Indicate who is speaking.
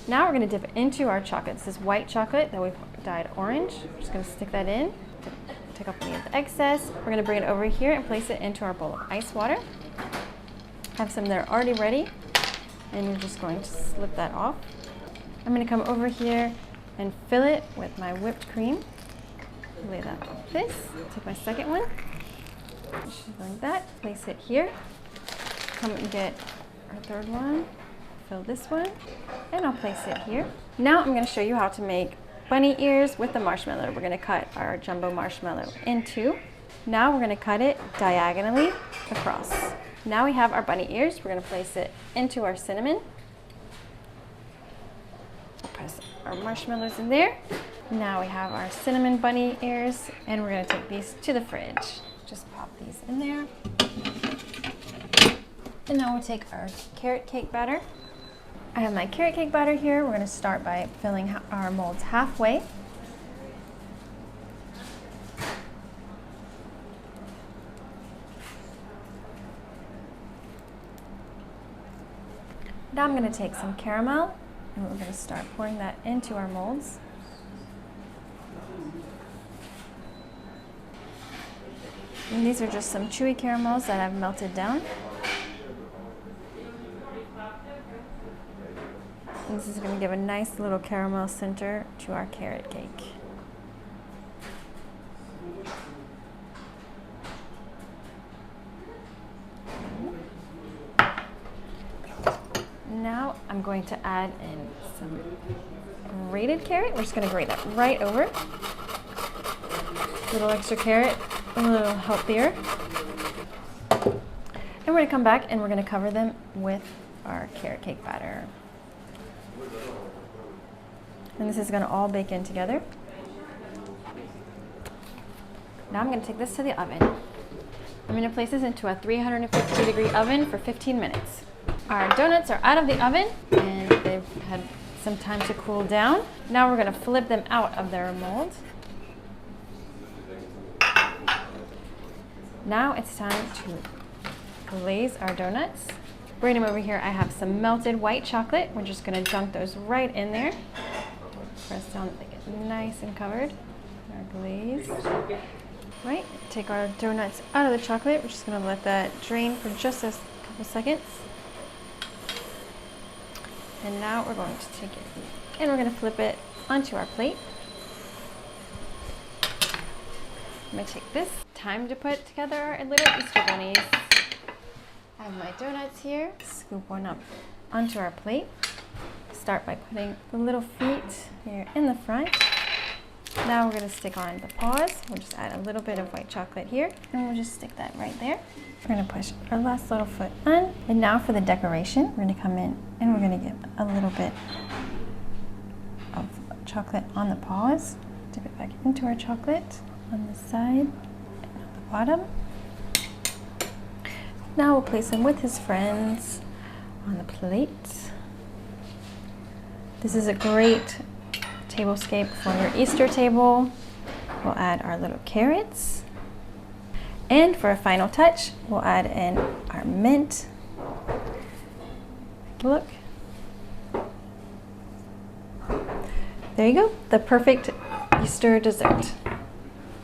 Speaker 1: Now we're going to dip it into our chocolate. This is white chocolate that we've dyed orange. We're just going to stick that in, take off any of the excess. We're going to bring it over here and place it into our bowl of ice water. Have some that are already ready, and you're just going to slip that off. I'm going to come over here and fill it with my whipped cream. Lay that like this. Take my second one, just like that. Place it here. Come and get our third one. Fill this one, and I'll place it here. Now I'm going to show you how to make bunny ears with the marshmallow. We're going to cut our jumbo marshmallow in two. Now we're going to cut it diagonally across. Now we have our bunny ears. We're going to place it into our cinnamon. We'll press our marshmallows in there. Now we have our cinnamon bunny ears, and we're going to take these to the fridge. Just pop these in there. And now we'll take our carrot cake batter. I have my carrot cake batter here. We're going to start by filling our molds halfway. Now I'm going to take some caramel, and we're going to start pouring that into our molds. And these are just some chewy caramels that I've melted down. And this is going to give a nice little caramel center to our carrot cake. Now I'm going to add in some grated carrot. We're just going to grate that right over. A little extra carrot, a little healthier. And we're going to come back and we're going to cover them with our carrot cake batter. And this is going to all bake in together. Now I'm going to take this to the oven. I'm going to place this into a 350-degree oven for 15 minutes. Our donuts are out of the oven and they've had some time to cool down. Now we're going to flip them out of their mold. Now it's time to glaze our donuts. Bring them over here. I have some melted white chocolate. We're just going to dunk those right in there. Press down so they get nice and covered. Our glaze. Right, take our donuts out of the chocolate. We're just going to let that drain for just a couple seconds. And now we're going to take it and we're going to flip it onto our plate. I'm going to take this. Time to put together our little Easter bunnies. I have my donuts here. Scoop one up onto our plate. Start by putting the little feet here in the front. Now we're going to stick on the paws. We'll just add a little bit of white chocolate here, and we'll just stick that right there. We're going to push our last little foot on. And now for the decoration, we're going to come in and we're going to get a little bit of chocolate on the paws. Dip it back into our chocolate on the side and on the bottom. Now we'll place him with his friends on the plate. This is a great tablescape for your Easter table. We'll add our little carrots. And for a final touch, we'll add in our mint. Look. There you go, the perfect Easter dessert.